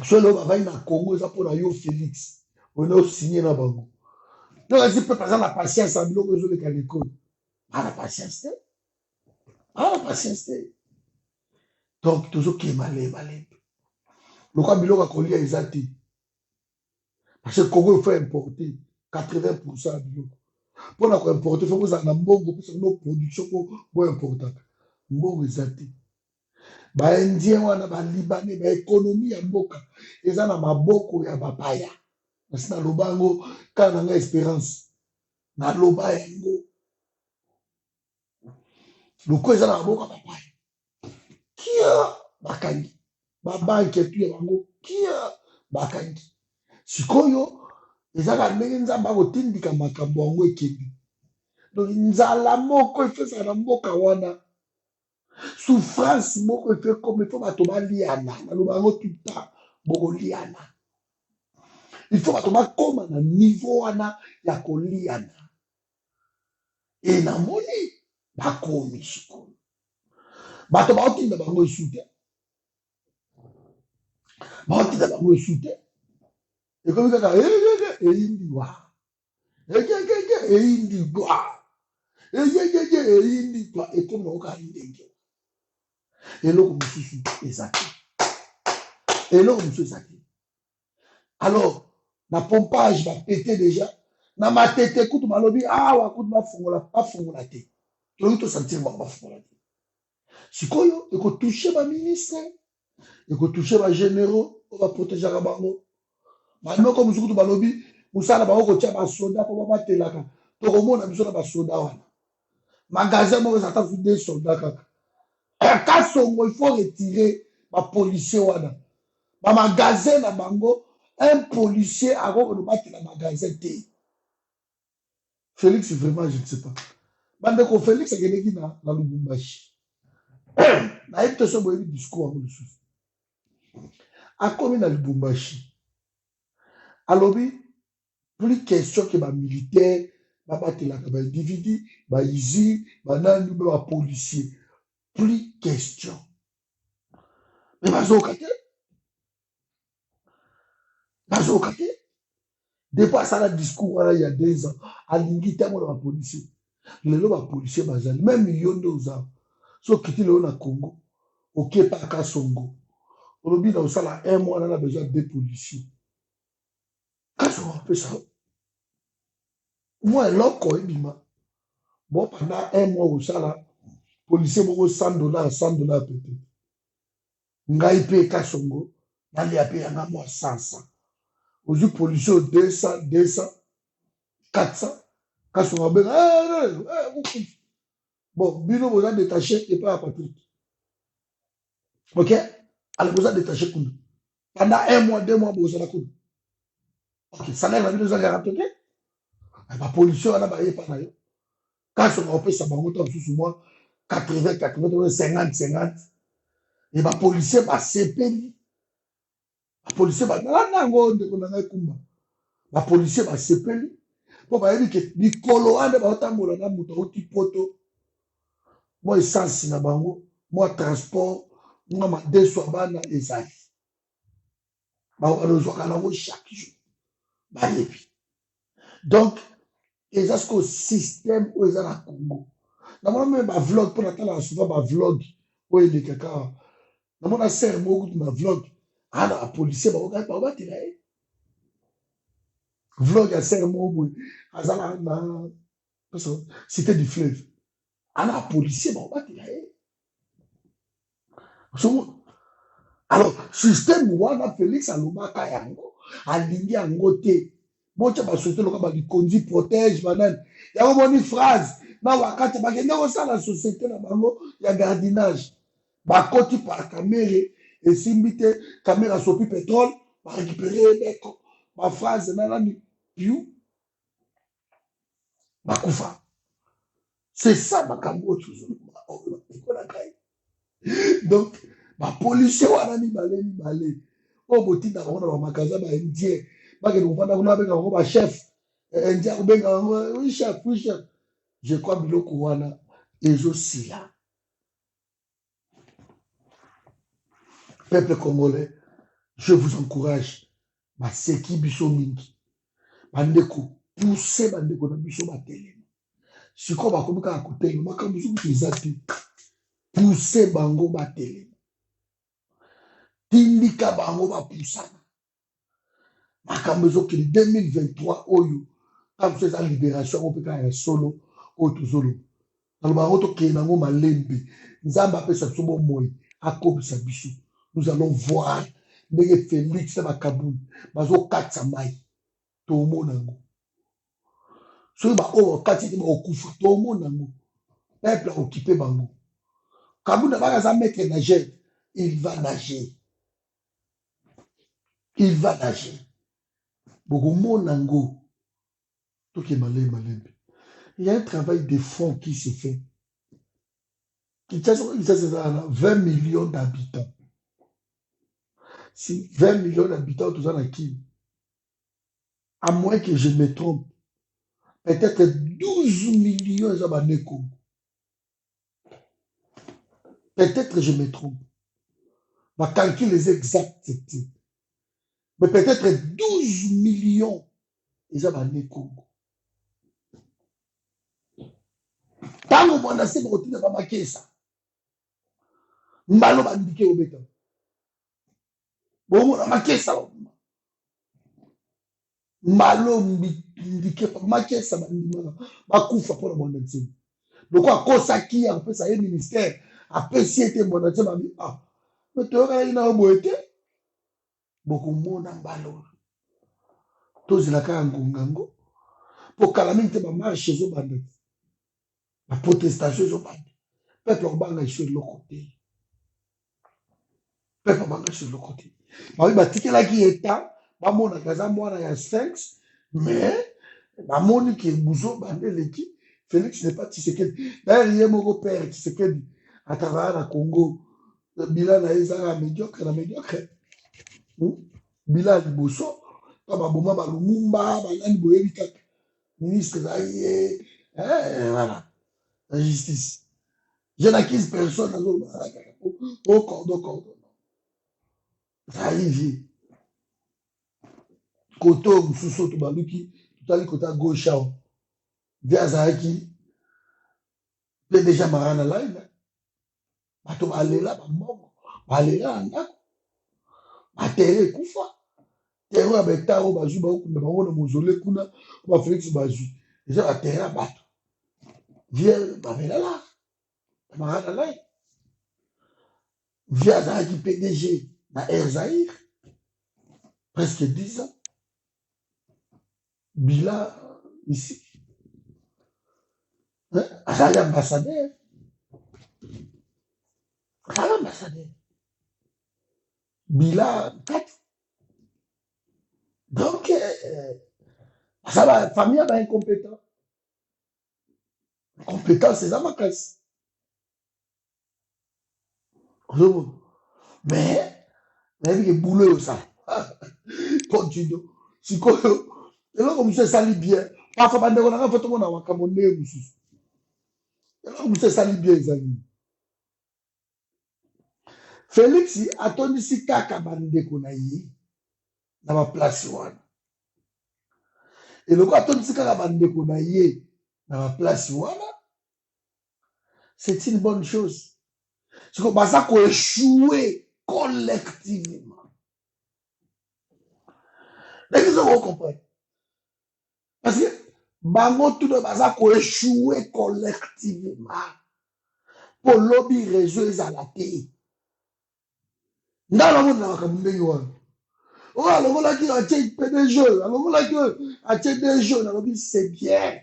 so lo ba na Congo ça pour na yo Félix on a signé na bango donc asi peut par la patience à biloko zo le kaneko. À la patience. À la patience. Donc, toujours qui est malé. Le quoi biloko akoli a exalté. Parce que le Congo, il faut importer 80% de biloko. Pour importer, il faut que vous ayez un mbongo pour nos production pour importer. Mbongo exalté. Ba Indien wana ba Libanais ba économie ya mboka eza na maboko ya bapaya. Parce na lobango kana nga espérance. Na loba yango. Loko eza na maboko ya bapaya. Kia bakangi babanke tu ya bango kia bakangi sikoyo ezaka ndenge nzambe akotindika makambo yango ekebi donc nzala moko efesaka na mboka wana souffrance moko efe comme ifo bato baliana naloba yango tuta bokoliana ifo bato bakóma na niveau wana ya koliana e namoni bakomi sikoyo bato baotinda bango esu te baotinda bango esu te ekomi kaka eyindiwa eyindiwa eyindiwa ekomi na oka ndenge eloko mosusu eza te eloko mosusu eza te alors na pompage bapete déjà na matete kutu balobi awa kutu bafungola te toyoki tosentir bango bafungola te sikoyo ekotouche baministre ekotouche bagénéraux oyo baprotégeaka bango bandeko mosusu kutu balobi mosala bango kotia basoda mpo babatelaka tokomona biso na basoda wana magasin moko ezata fu de soda kaka kasongo il faut retirer ba policier wana ba magasin na bango un policier ako ko battre na magasin te. Félix vraiment je ne sais pas. Bande ko Félix akeleki na Lubumbashi. Na yebite so boyebi discours yango lisusu. Akomi na Lubumbashi. Alobi plus question que ba militaire ba batelaka ba individu ba izi ba nani ba policier. Plus question. Mais bazoka te. Bazoka te. Depuis ça la discours là, il y a 2 ans. Alingi tellement ba policier. Lelo ba policier bazali même million de dollars. So kiti le na Congo. Ok pas ka Songo. Olobi na osala 1 mois on a besoin de 2 policiers. Quand on fait ça, moi loko ebima. Bon pendant 1 mois osala policier moko $100 $100 peut-être. Ngai pe ka Songo, nali ape yanga moi 500. Aujourd'hui policier 200 200 400 ka Songo ben bon, bino vous a détaché et pas à Patrick. OK? Alors vous a détaché Koundou. Pendant 1 mois, 2 mois, vous avez Koundou. OK, ça n'a pas besoin de rappeler. La pollution, elle n'a pas été là. Quand on fait ça, on a sous moi 80, 80, 50, 50. Et la policier va s'épeler. La policier va. La policier va s'épeler. Bon, bah, il dit que les coloans de Batambola, na mouton, poto. Moi, essence, na bango. Moi, transport. Moi, ma déçoit, et ça. Chaque jour. Donc, et ça, c'est le système où ils ont la Congo. Normalement, même un vlog, pour attendre souvent un vlog, où il est quelqu'un. Normalement, on sert beaucoup de vlog. Ah, la policier, on va pas tirer. Vlog, il sert beaucoup. Ah, ça, c'était du fleuve. Ah, la policier, on va tirer. Alors, système où on a Félix Alobaka yango, alingi yango te. Bon, tu vas sauter le cas, il conduit, protège, banane. Il y a une phrase. Na wakati bakende ça la société na bango ya gardinage. Ba koti par caméra et simbité caméra sopi pétrole, ba récupérer beko. Ba phrase na nani piu ba kufa. C'est ça makambo toujours. Donc ba policier wana ni balé. O boti na bango na ba magasin ba indien. Ba ke ngofanda kuna ba ko ba chef. Indien ko benga oui chef, oui chef. Je crois biloko wana ezosila. Peuple congolais, je vous encourage. Baseki biso mingi. Bandeko, poussez bandeko na biso batelema. Siko bakomi kaka kotelema, makambo soki eza te. Poussez bango batelema. Tindika bango bapusana. Makambo ezokili 2023 oyo. Quand vous êtes en libération, on peut faire un solo au tozolo. Dans le baron tokende nango malembe. Nzamba apesa biso bomoi akobisa biso. Nous allons voir ndenge Félix na Bakabou bazokatisa mai tomona ngo. Soki ba oyo bakati te bakokufa tomona ngo. Peuple occupé bango. Kabunda bakaza maître nageur, il va nager. Il va nager. Bokomona ngo. Toke malembe. Il y a un travail de fond qui se fait. Qui a 20 millions d'habitants. Si 20 millions d'habitants, tout ça dans qui? À moins que je me trompe, peut-être 12 millions d'abonnés. Peut-être que je me trompe. Ma calcul est exact. Mais peut-être 12 millions d'abonnés. Tant que mon assez de retour va marquer ça. Malo va indiquer au béton. Bon, on a marqué ça. Malo indiqué pas marqué ça. Ma koufa pour le monde entier. Donc, à cause ça qui a fait ça, un ministère, après si était mon entier, m'a dit, ah, mais tu vois, il y a un beau été. Beaucoup de monde en ballon. Tous les cas en Gongango. Pour calamité, ma marche chez eux, la protestation, ils ont pas. Peuple en bas, je suis de l'autre côté. Mais pas manga sur le côté. Bah oui, ticket là qui est temps, bah mon akaza moi il y a Sphinx, mais bah mon qui est bouzo, bah l'équipe, Félix n'est pas Tshisekedi. D'ailleurs, il y a mon père Tshisekedi à travers la Congo. Bilan na ezala médiocre na médiocre. Bilan liboso, ba boma ba Lumumba, ba nani boyebi kaka. Ministre zaïe, voilà, la justice. Je n'accuse personne au cordon. Ça arrive. Koto Moussousso Toubaluki, tout à l'heure côté gauche, via Zaki, peut déjà marana là, bato balela bambongo, balela ndako, batere kufa, terre ya betaro bazwi bakunda bango na mozole kuna, ba Félix bazwi. Déjà batere ya bato. Via babela là, marana là. Via Zaki PDG na Air Zahir, presque 10 ans. Bila ici. Azali ambassadeur. Azali ambassadeur. Bila 4. Donc, ça va, la famille est incompétent. Compétent, c'est ça ma casse. Mais, il y a des boulot, ça. Continue. Si quoi, et là, comme ça, ça lit bien. Parfois, on a fait tout le monde à Cameroun. Et là, comme ça lit bien, les amis. Félix, attendu si kaka bande qu'on a eu dans ma place. Et le quoi, attendu si kaka bande qu'on a eu dans ma place. C'est une bonne chose. C'est que ça qu'on échoué collectivement. Est-ce que vous comprenez? Parce que bango tout de ça qu'on échoué collectivement. Pour lobby réseau à la télé. Dans le monde, on a oh, alors là, qui a des jeux, alors là, qui a des jeux, alors c'est bien.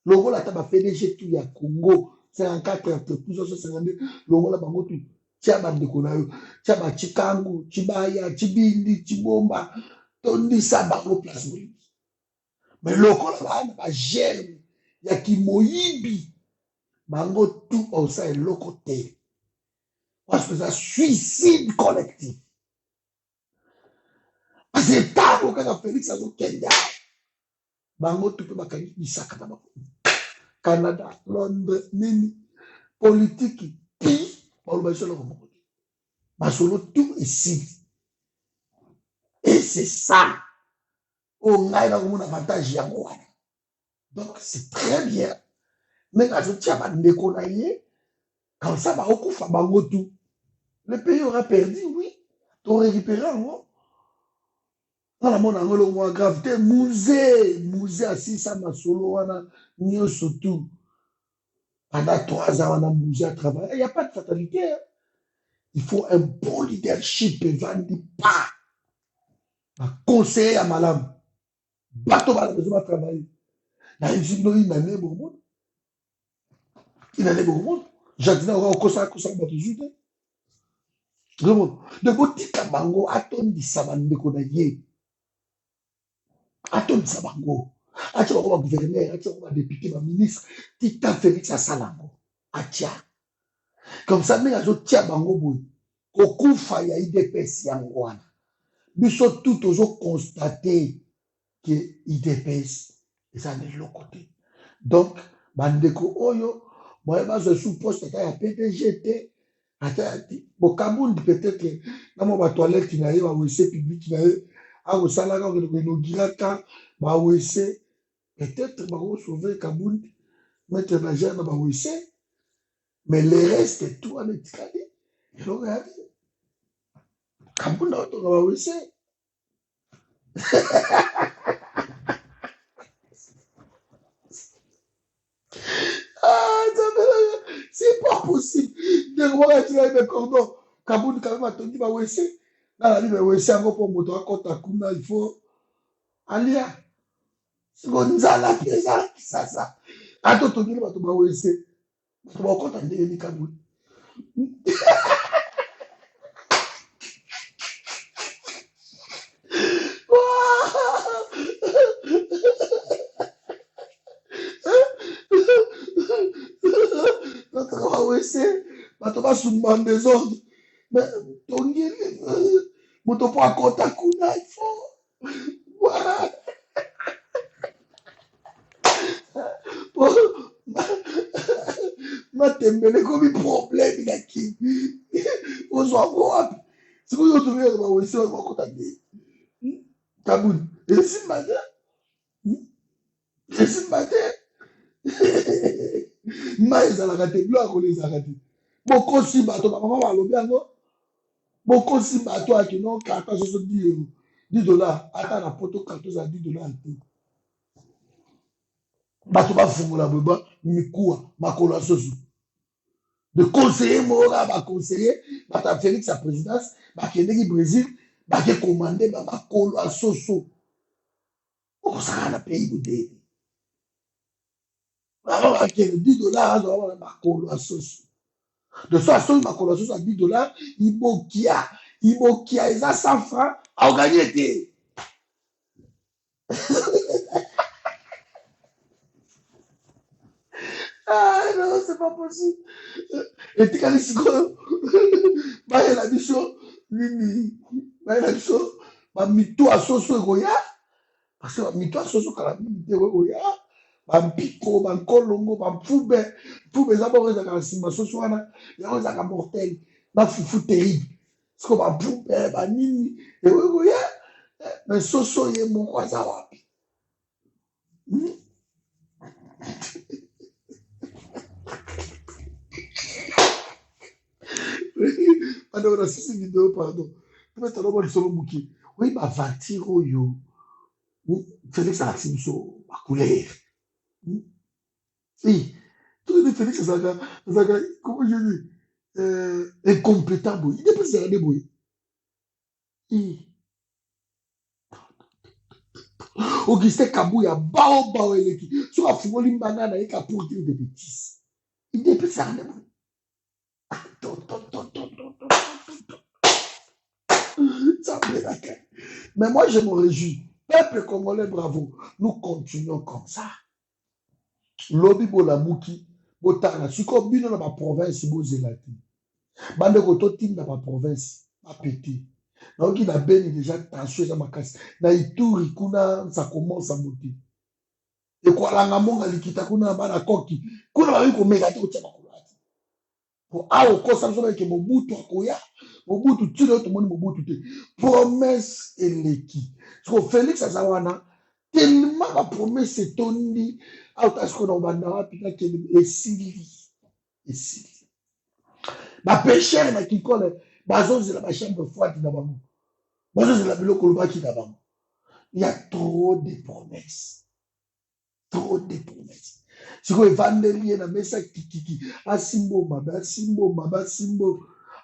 Le rôle a fait des jeux tout, il y a Congo, 54 entreprises, 152, le rôle a bango tout. Tia bande konayo, tia ba Chikangu, Chibaya, Chibindi, Chibomba, tondi sa bango place. Mais le rôle a ba germe, il y a qui moyibi, bango tout au sein de l'autre côté. Parce que ça suicide collectif. Parce que tant que Félix a Kenya, bango tout peut bakani bisaka na bango. Canada, Londres, nini, politique, qui, on va se le remonter. Masolo tout ici. Et c'est ça. On a un avantage yango. Donc c'est très bien. Mais quand je tiens à me quand ça va au coup, bango tout. Le pays aura perdu, oui. Tu auras récupéré en haut. Dans la monde angolo moi gravité musée assis ça masolo wana nio surtout pendant 3 ans on a musée à travailler il n'y a pas de fatalité hein. Il faut un bon leadership et vendre pas un conseiller à madame bateau va besoin de travailler la musique non il n'en est beaucoup il en est beaucoup j'attends encore kosa bateau juste vraiment de boti kabango atondi sabande ko na ye atondi sabango atia ko ba gouverneur atia ko ba député ba ministre Tita Félix Asalango atia comme ça mais azo tia bango boy kokufa ya IDPS yango wana biso tout ozo constater que IDPS eza de l'autre côté donc bandeko oyo moye bazwa sous poste ata ya PDG te ata bokabundi peut-être na mo ba toilette na ye ba WC public na ye akosalaka okende koinogiraka ba WC peut-être bakosauve kabundi mettre na gere na ba WC mais le reste tout wana etikali eloko ya kabundi aotonga ba WC c'est pas possible. De voir tirer des cordons. Kaboun quand même a tenu ma WC. Dans la vie, WC encore pour moto à côté à Kuna, il faut aller à. C'est qu'on nous a la pièce, ça. A tout tenu ma WC. Tu vas compte en dire Kaboun. wese bato basumba désordre mais tongeli moto po akota kuna il faut voilà matembele komi problème na kini ozwango wapi sikoyo otumika bawese bakota te kabuni esimba te esimba te mai ezalaka te bilo akolo ezalaka te bokosi bato bamama balobi yango bokosi bato akino karta soso 10 euro 10 dollars ata na poto karto za 10 dollars te bato bafungola boyeba mikuwa makolo ya soso de conseiller mora baconseiller bato ya félix ya présidence bakendeki brésil bake komande bamakolo ya soso okosaka na pays bodele baba bakende 10 dollars azala bana makolo ya soso de so asoki makolo ya soso ya 10 dollars ibokia eza 100 francs aoganye te ah non c'est pas possible etikali sikoyo bayela biso nini bayela biso bamito ya soso ekoya parce que bamito ya soso kala mingi te ekoya bampiko bankolongo bamfube mfube eza bongo ezalaka na nsima soso wana yango ezalaka mortel na fufu terrible siko bamfube banini ekoya mais soso ye moko aza wapi pardon na sisi video pardon peut-être alors moi solo muki oui ba vatir oyo Félix alakisi biso ba couleur oui tout le Félix azaka comment je dis incompétent boy il est pas ça de boy Augustin Kabouya bao eleki so afungoli mbanga na yeka pour dire des bêtises il est pas ça de boy mais moi je me réjouis peuple congolais bravo nous continuons comme ça lobi bolamuki botanga siko bino na baprovince bozela te bandeko totinda baprovince bapete naoki na beni déjà tension eza makasi na ituri kuna ça commence à monter ekwalanga monga likita kuna na bana koki kuna babi komeka te kotia makolo ati po awa okosa biso bayeke mobutu akoya mobutu ntina oyo tomoni mobutu te promesse eleki siko félix aza wana tellement bapromese etondi auta siko na obanda wapi nakende esili bapeshere na kikole bazozela bachambre froide na bango bazozela biloko olobaki na bango il y a trop de promesses sikoyo evandeli ye na mesa kikiki asimbo mabe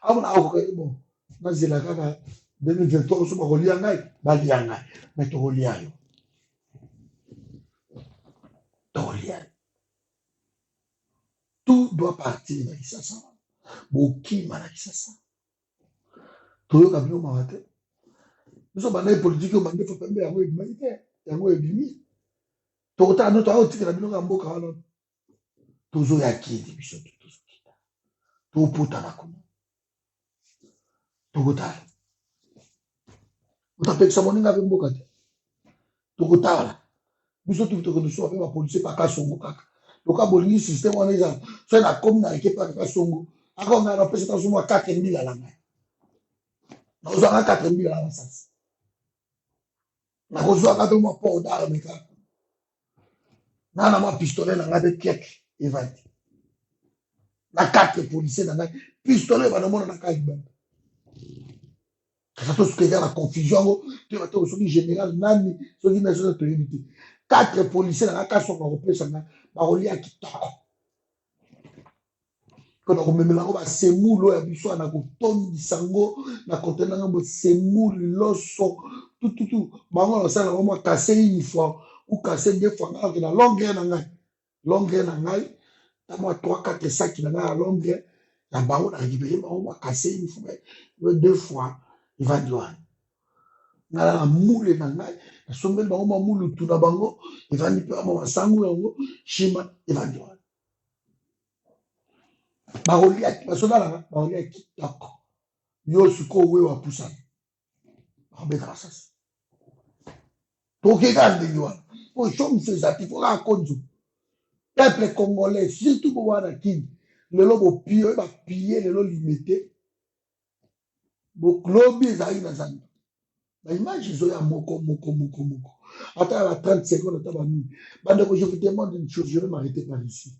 amona akokai bon nazela kaka 2023 so bakolia ngai balia ngai me tokolia yo tout doit partir na kisasa bokima na kisasa toyoka bino mawa te biso banda politike oyo bandefa pembe yango ebimaki te yango ebimi tokotala no toaotikela biloko ya mboka wana tozoya kidi biso te tozokita toputana kuna tokotala otapekisa moninga mpe mboka te tokotala biso tukitokodusu ape bapolisie pakasongo kaka loka bolingi systeme wana eza so na komi na eke pa kakasongo akonga napesa tasomwa 4 mbila na ngai nakozwanga 4 mbila na basasi nakozwaka te mwa po odala meka nana mwa pistolet na ngai mpe pieke evandi na 4 policier na ngai pistolet banamona na kai banda kasa tosuka eza na confusion yango toyeba te soki général nani soki national toyebi te 4 policier na ngai kasonga kopesa ngai bakolia kitoko kona komemela yango basemulu oyo ya biso wana kotondisa yango na kontena yango bosemulu loso tututu bango na basala yango mwa kase une fois ou kase 2 fois ngai akenda longueur na ngai ta mwa 3-4 saki na ngai ya longueur ya bango na récupéré bango mwa kase une fois 2 fois evandi wana ngala na mule na ngai nasombeli bango mwa mulutu na bango evandi mpe bama masango yango shima evandi wana basonalanga baolia kitoko yo sikoyo oyo wapusana babetaka sasi tokeka ndenge wana po shomso ezati fo kaka konzo peuple congolais surtout bo wana kini lelo bopie oyo bapie lelo limité lobi ezalaki na zando baimage ezoya moko ata ya ba 30 secondes ata banini bandeko je vous demande une chose je vais m'arrêter par ici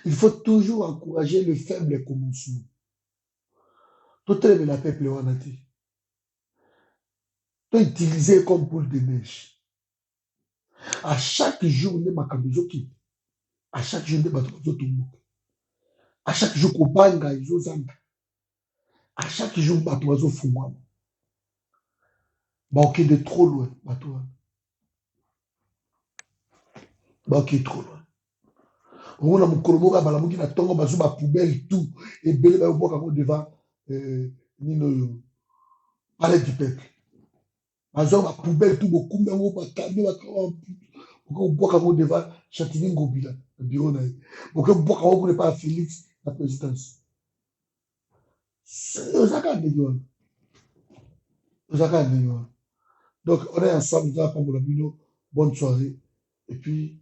il faut toujours encourager le faible commencement totelemela peuple wana te toutiliser comme boule de neige à chaque jour nde makambo ezokita à chaque jour nde bato bazotomboka à chaque jour kobanga ezozanga à chaque jour bato bazofungwama baokende trop loin bato wana baokende trop loin omona mokolo moko abalamuki na ntongo bazwi bapoubele tout ebele bayoboka yango devant nini oyo palais du peuple bazwa bapoubele tout bokumbi yango bakamio okobwaka yango devant Chatini Ngobila na bureau na ye okobwaka yango kuna epa ya Félix na présidence ozaka ndenge wana ozaka ndenge wana donc on est ensemble nous allons prendre la bino bonne soirée et puis